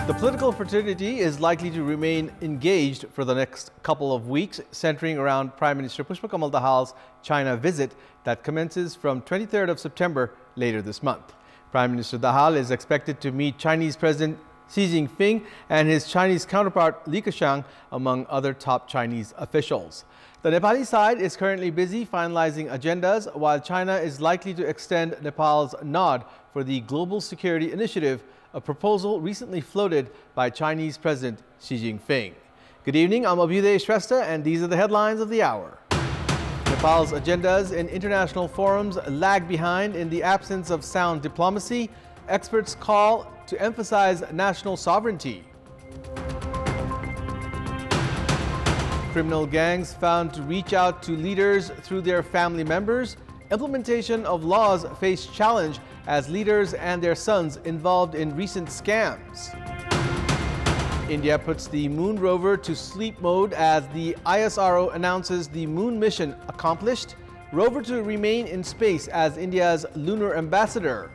The political fraternity is likely to remain engaged for the next couple of weeks, centering around Prime Minister Pushpakamal Dahal's China visit that commences from 23rd of September later this month. Prime Minister Dahal is expected to meet Chinese President Xi Jinping and his Chinese counterpart Li Keqiang, among other top Chinese officials. The Nepali side is currently busy finalizing agendas, while China is likely to extend Nepal's nod for the Global Security Initiative, a proposal recently floated by Chinese President Xi Jinping. Good evening, I'm Abhyuday Shrestha, and these are the headlines of the hour. Nepal's agendas in international forums lag behind in the absence of sound diplomacy. Experts call to emphasize national sovereignty. Criminal gangs found to reach out to leaders through their family members. Implementation of laws face challenge as leaders and their sons involved in recent scams. India puts the moon rover to sleep mode as the ISRO announces the moon mission accomplished. Rover to remain in space as India's lunar ambassador.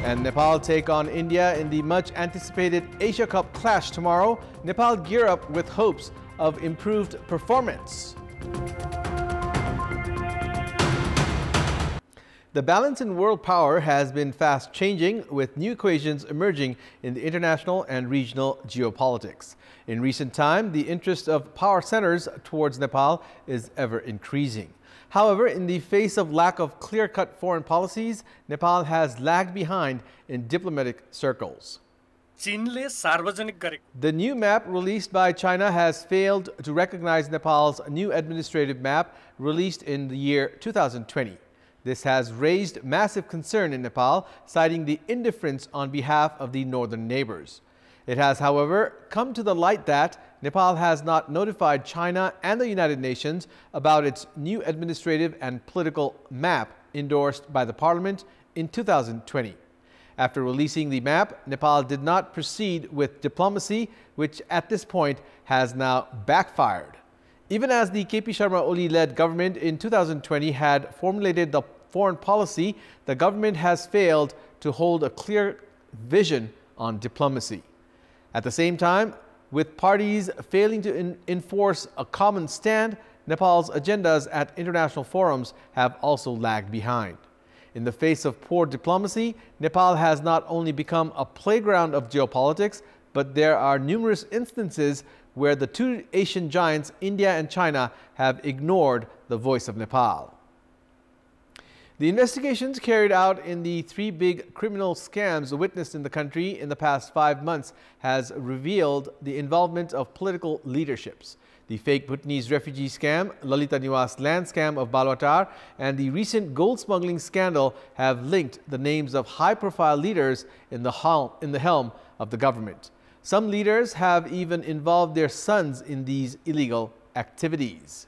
And Nepal take on India in the much-anticipated Asia Cup clash tomorrow. Nepal gear up with hopes of improved performance. The balance in world power has been fast changing, with new equations emerging in the international and regional geopolitics. In recent time, the interest of power centers towards Nepal is ever increasing. However, in the face of lack of clear-cut foreign policies, Nepal has lagged behind in diplomatic circles. The new map released by China has failed to recognize Nepal's new administrative map released in the year 2020. This has raised massive concern in Nepal, citing the indifference on behalf of the northern neighbors. It has, however, come to the light that Nepal has not notified China and the United Nations about its new administrative and political map endorsed by the parliament in 2020. After releasing the map, Nepal did not proceed with diplomacy, which at this point has now backfired. Even as the KP Sharma Oli-led government in 2020 had formulated the foreign policy, the government has failed to hold a clear vision on diplomacy. At the same time, with parties failing to enforce a common stand, Nepal's agendas at international forums have also lagged behind. In the face of poor diplomacy, Nepal has not only become a playground of geopolitics, but there are numerous instances where the two Asian giants, India and China, have ignored the voice of Nepal. The investigations carried out in the three big criminal scams witnessed in the country in the past 5 months has revealed the involvement of political leaderships. The fake Bhutanese refugee scam, Lalita Niwas land scam of Balwatar, and the recent gold smuggling scandal have linked the names of high-profile leaders in the helm of the government. Some leaders have even involved their sons in these illegal activities.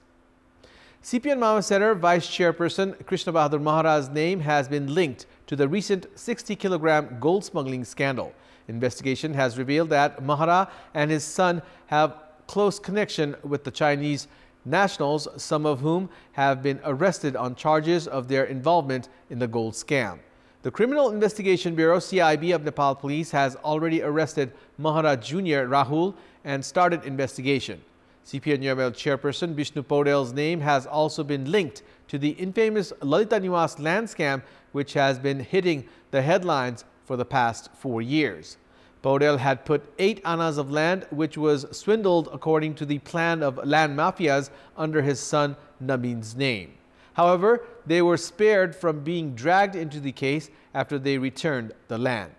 CPN Mama Center Vice Chairperson Krishna Bahadur Mahara's name has been linked to the recent 60-kilogram gold smuggling scandal. Investigation has revealed that Mahara and his son have close connection with the Chinese nationals, some of whom have been arrested on charges of their involvement in the gold scam. The Criminal Investigation Bureau CIB of Nepal Police has already arrested Mahara Jr. Rahul and started investigation. CPN UML Chairperson Vishnu Paudel's name has also been linked to the infamous Lalita Niwas land scam, which has been hitting the headlines for the past 4 years. Paudel had put 8 annas of land, which was swindled according to the plan of land mafias under his son Nabeen's name. However, they were spared from being dragged into the case after they returned the land.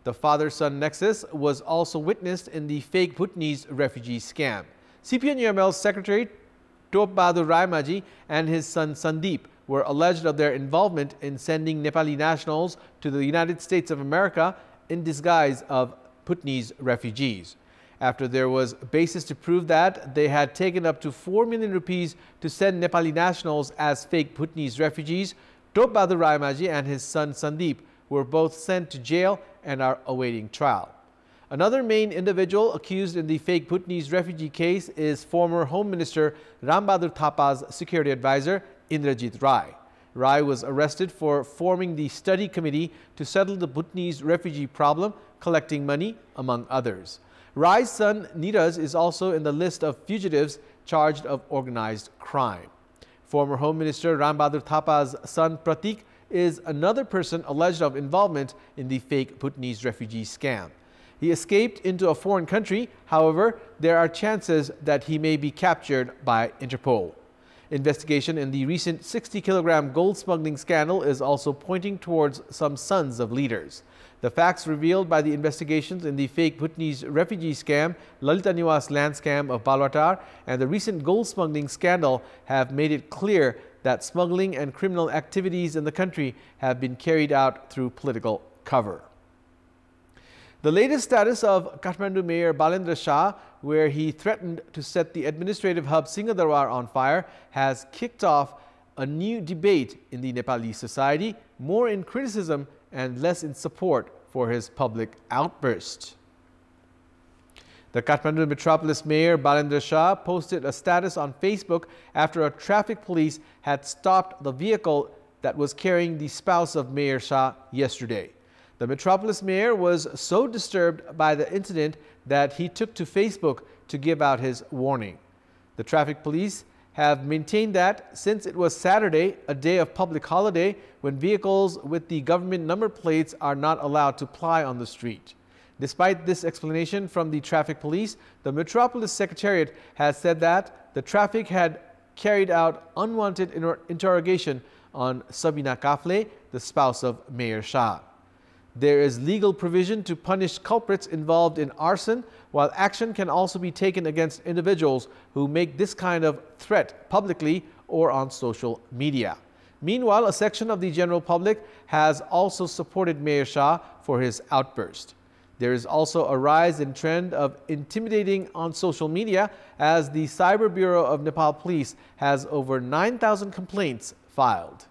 The father-son nexus was also witnessed in the fake Bhutanese refugee scam. CPN UML's Secretary Top Bahadur Raimajee and his son Sandeep were alleged of their involvement in sending Nepali nationals to the United States of America in disguise of Bhutanese refugees. After there was basis to prove that they had taken up to 4 million rupees to send Nepali nationals as fake Bhutanese refugees, Top Bahadur Raimajee and his son Sandeep were both sent to jail and are awaiting trial. Another main individual accused in the fake Bhutanese refugee case is former Home Minister Ram Bahadur Thapa's security advisor Indrajit Rai. Rai was arrested for forming the study committee to settle the Bhutanese refugee problem, collecting money, among others. Rai's son Neeraj is also in the list of fugitives charged of organized crime. Former Home Minister Ram Bahadur Thapa's son Pratik is another person alleged of involvement in the fake Bhutanese refugee scam. He escaped into a foreign country. However, there are chances that he may be captured by Interpol. Investigation in the recent 60-kilogram gold smuggling scandal is also pointing towards some sons of leaders. The facts revealed by the investigations in the fake Bhutanese refugee scam, Lalita Niwas land scam of Balwatar, and the recent gold smuggling scandal have made it clear that smuggling and criminal activities in the country have been carried out through political cover. The latest status of Kathmandu Mayor Balendra Shah, where he threatened to set the administrative hub Singhadarwar on fire, has kicked off a new debate in the Nepali society, more in criticism and less in support for his public outburst. The Kathmandu metropolis mayor Balendra Shah posted a status on Facebook after a traffic police had stopped the vehicle that was carrying the spouse of Mayor Shah yesterday. The metropolis mayor was so disturbed by the incident that he took to Facebook to give out his warning. The traffic police have maintained that since it was Saturday, a day of public holiday, when vehicles with the government number plates are not allowed to ply on the street. Despite this explanation from the traffic police, the Metropolis Secretariat has said that the traffic had carried out unwanted interrogation on Sabina Kafle, the spouse of Mayor Shah. There is legal provision to punish culprits involved in arson, while action can also be taken against individuals who make this kind of threat publicly or on social media. Meanwhile, a section of the general public has also supported Mayor Shah for his outburst. There is also a rise in trend of intimidating on social media, as the Cyber Bureau of Nepal Police has over 9,000 complaints filed.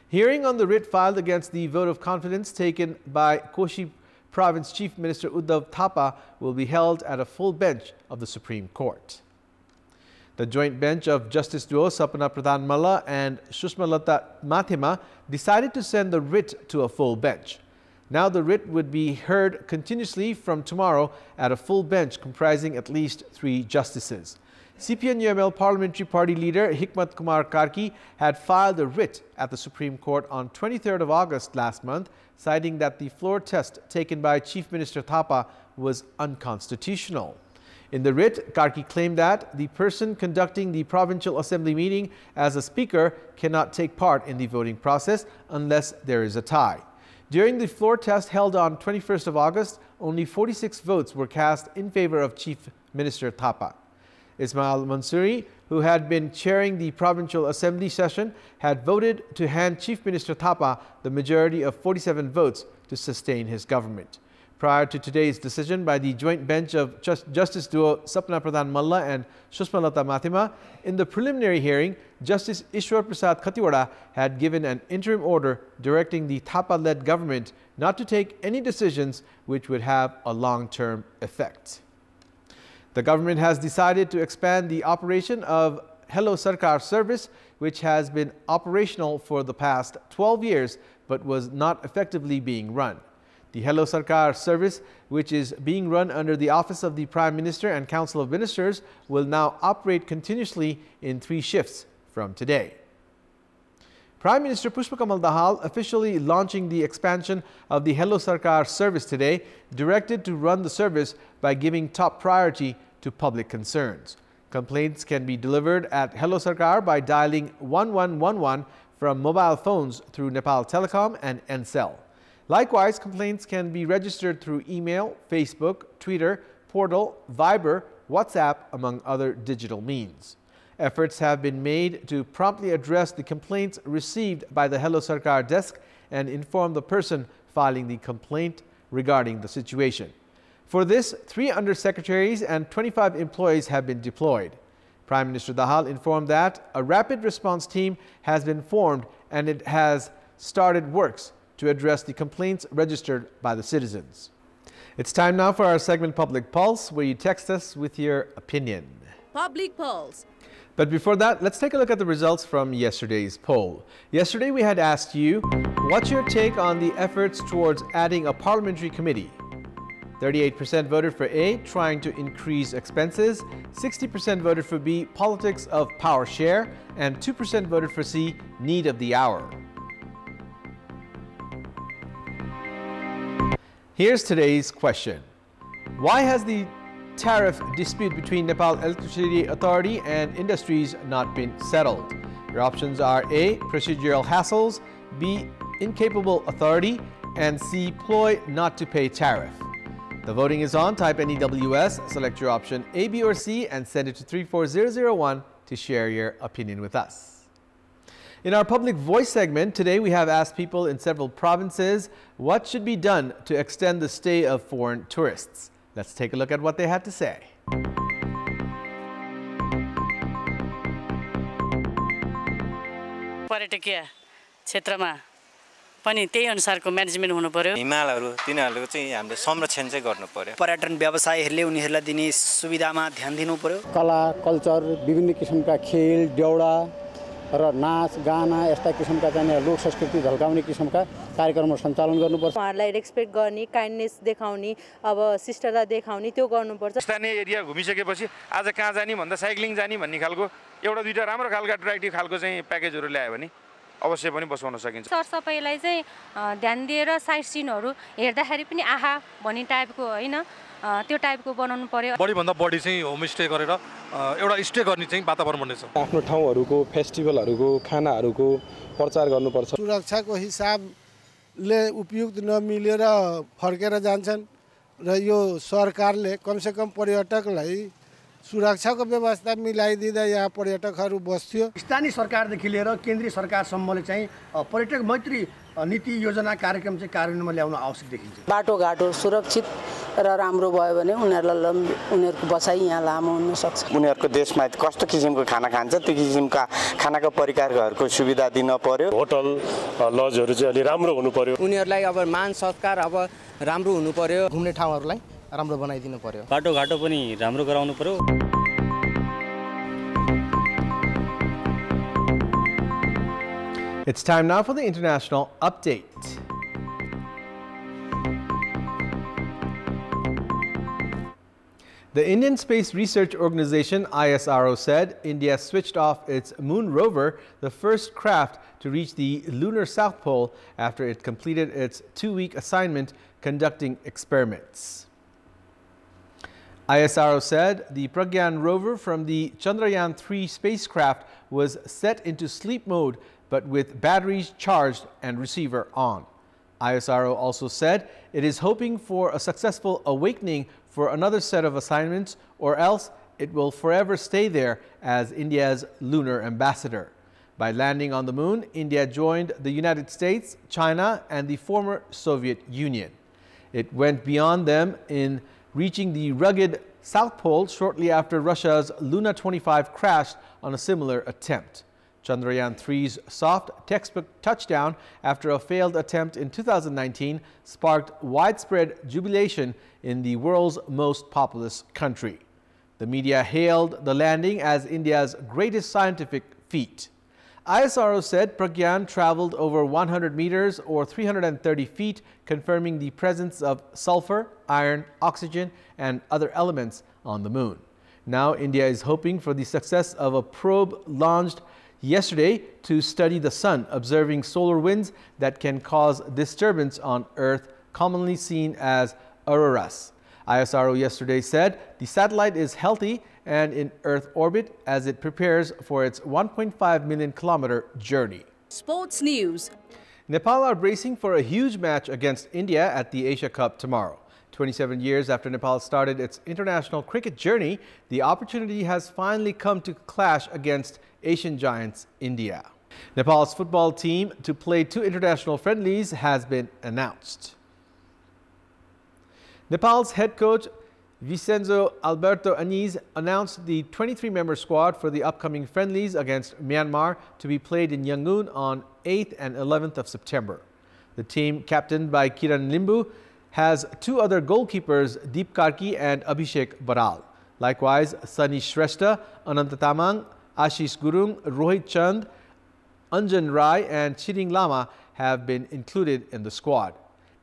Hearing on the writ filed against the vote of confidence taken by Koshi Province Chief Minister Uddhav Thapa will be held at a full bench of the Supreme Court. The joint bench of Justice Duo Sapna Pradhan Malla and Sushmalata Mathema decided to send the writ to a full bench. Now the writ would be heard continuously from tomorrow at a full bench comprising at least 3 justices. CPN-UML Parliamentary Party leader Hikmat Kumar Karki had filed a writ at the Supreme Court on 23rd of August last month, citing that the floor test taken by Chief Minister Thapa was unconstitutional. In the writ, Karki claimed that the person conducting the Provincial Assembly meeting as a speaker cannot take part in the voting process unless there is a tie. During the floor test held on 21st of August, only 46 votes were cast in favor of Chief Minister Thapa. Ismail Mansouri, who had been chairing the Provincial Assembly session, had voted to hand Chief Minister Thapa the majority of 47 votes to sustain his government. Prior to today's decision by the joint bench of Justice Duo Sapna Pradhan Malla and Sushmalata Mathema, in the preliminary hearing, Justice Ishwar Prasad Khatiwada had given an interim order directing the Thapa-led government not to take any decisions which would have a long-term effect. The government has decided to expand the operation of Hello Sarkar service, which has been operational for the past 12 years but was not effectively being run. The Hello Sarkar service, which is being run under the Office of the Prime Minister and Council of Ministers, will now operate continuously in 3 shifts from today. Prime Minister Pushpa Kamal Dahal, officially launching the expansion of the Hello Sarkar service today, directed to run the service by giving top priority to public concerns. Complaints can be delivered at Hello Sarkar by dialing 1111 from mobile phones through Nepal Telecom and Ncell. Likewise, complaints can be registered through email, Facebook, Twitter, portal, Viber, WhatsApp, among other digital means. Efforts have been made to promptly address the complaints received by the Hello Sarkar desk and inform the person filing the complaint regarding the situation. For this, 3 undersecretaries and 25 employees have been deployed. Prime Minister Dahal informed that a rapid response team has been formed and it has started works to address the complaints registered by the citizens. It's time now for our segment Public Pulse, where you text us with your opinion. Public Pulse. But before that, let's take a look at the results from yesterday's poll. Yesterday, we had asked you, what's your take on the efforts towards adding a parliamentary committee? 38% voted for A, trying to increase expenses. 60% voted for B, politics of power share. And 2% voted for C, need of the hour. Here's today's question. Why has the tariff dispute between Nepal Electricity Authority and industries not been settled? Your options are A, procedural hassles, B, incapable authority, and C, ploy not to pay tariff. The voting is on. Type NEWS, select your option A, B, or C, and send it to 34001 to share your opinion with us. In our public voice segment, today we have asked people in several provinces what should be done to extend the stay of foreign tourists. Let's take a look at what they had to say. पर्यटकीय क्षेत्रमा पनि त्यही अनुसारको management हुनु पर्यो हिमालहरु तिनीहरुको चाहिँ हामीले संरक्षण चाहिँ गर्नु पर्यो पर्यटन व्यवसायीहरुले उनीहरुलाई दिने सुविधामा ध्यान दिनु पर्यो कला कल्चर विभिन्न किसिमका खेल देउडा र नाच गाना यस्ता किसिमका चाहिँ लोक संस्कृति झल्काउने किसिमका कार्यक्रमहरु सञ्चालन गर्नुपर्छ उहाँहरुलाई रेस्पेक्ट गर्ने काइन्डनेस देखाउने अब शिष्टता देखाउने त्यो गर्नुपर्छ स्थानीय एरिया घुमिसकेपछि आज कहाँ जानी भन्दा साइक्लिङ जानी भन्ने खालको एउटा दुईटा राम्रो खालका अट्र्याक्टिभ खालको चाहिँ प्याकेजहरु ल्यायो भने अवश्य पनि बसाउन सकिन्छ सरसफाइलाई चाहिँ ध्यान दिएर साइट सिनहरु हेर्दाखेरि पनि आहा भन्ने टाइपको हैन त्यो टाइपको बनाउनु पर्यो बढी भन्दा बढी चाहिँ होमस्टे गरेर एउटा स्टे गर्ने चाहिँ वातावरण बन्नेछ आफ्नो ठाउँहरुको फेस्टिभलहरुको खानाहरुको प्रचार गर्नुपर्छ सुरक्षाको हिसाबले उपयुक्त नमिलेर फर्केर जान्छन् र यो सरकारले कमसेकम पर्यटकलाई सुरक्षाको व्यवस्था मिलाइदिँदा यहाँ पर्यटकहरु बस्थ्यो स्थानीय सरकारदेखि लिएर केन्द्रीय सरकारसम्मले चाहिँ पर्यटक मैत्री नीति योजना कार्यक्रम चाहिँ कार्यान्वयनमा ल्याउन आवश्यक देखिन्छ बाटोघाटो सुरक्षित र राम्रो भयो भने उनीहरुको बसाइ यहाँ लामो हुन सक्छ उनीहरुको देशमा कस्तो किसिमको खाना खान्छ त्यो किसिमका खानाको परिकारहरुको सुविधा दिन पर्यो होटल लजहरु चाहिँ अलि राम्रो हुनु पर्यो उनीहरुलाई अब मान सत्कार अब राम्रो हुनु पर्यो घुम्ने ठाउँहरुलाई राम्रो बनाइदिनु पर्यो बाटोघाटो पनि राम्रो गराउनु पर्यो It's time now for the international update. The Indian Space Research Organization ISRO said India switched off its moon rover, the first craft to reach the lunar South Pole after it completed its 2-week assignment conducting experiments. ISRO said the Pragyan rover from the Chandrayaan-3 spacecraft was set into sleep mode but with batteries charged and receiver on. ISRO also said it is hoping for a successful awakening for another set of assignments, or else it will forever stay there as India's lunar ambassador. By landing on the moon, India joined the United States, China, and the former Soviet Union. It went beyond them in reaching the rugged South Pole shortly after Russia's Luna 25 crashed on a similar attempt. Chandrayaan-3's soft textbook touchdown after a failed attempt in 2019 sparked widespread jubilation in the world's most populous country. The media hailed the landing as India's greatest scientific feat. ISRO said Pragyan traveled over 100 meters or 330 feet, confirming the presence of sulfur, iron, oxygen, and other elements on the moon. Now India is hoping for the success of a probe launched yesterday to study the sun, observing solar winds that can cause disturbance on Earth, commonly seen as auroras. ISRO yesterday said the satellite is healthy and in Earth orbit as it prepares for its 1.5 million kilometer journey. Sports news. Nepal are bracing for a huge match against India at the Asia Cup tomorrow. 27 years after Nepal started its international cricket journey, the opportunity has finally come to clash against Asian giants India. Nepal's football team to play 2 international friendlies has been announced. Nepal's head coach Vicenzo Alberto Aniz announced the 23-member squad for the upcoming friendlies against Myanmar to be played in Yangon on 8th and 11th of September. The team, captained by Kiran Limbu, has 2 other goalkeepers, Deep Karki and Abhishek Baral. Likewise, Sunny Shrestha, Ananta Tamang, Ashish Gurung, Rohit Chand, Anjan Rai and Chiring Lama have been included in the squad.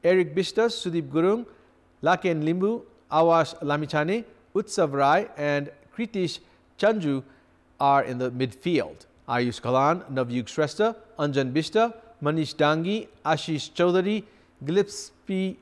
Eric Bishta, Sudeep Gurung, Laken Limbu, Awash Lamichane, Utsav Rai and Kritish Chanju are in the midfield. Ayush Kalan, Navyug Shrestha, Anjan Bishta, Manish Dangi, Ashish Chaudhary, Gillespie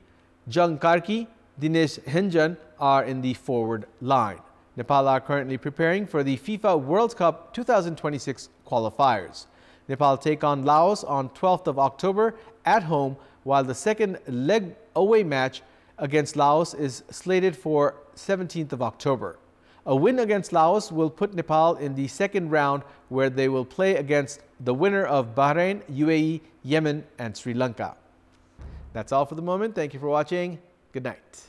Jung Karki, Dinesh Henjan are in the forward line. Nepal are currently preparing for the FIFA World Cup 2026 qualifiers. Nepal take on Laos on 12th of October at home, while the second leg away match against Laos is slated for 17th of October. A win against Laos will put Nepal in the second round, where they will play against the winner of Bahrain, UAE, Yemen and Sri Lanka. That's all for the moment. Thank you for watching. Good night.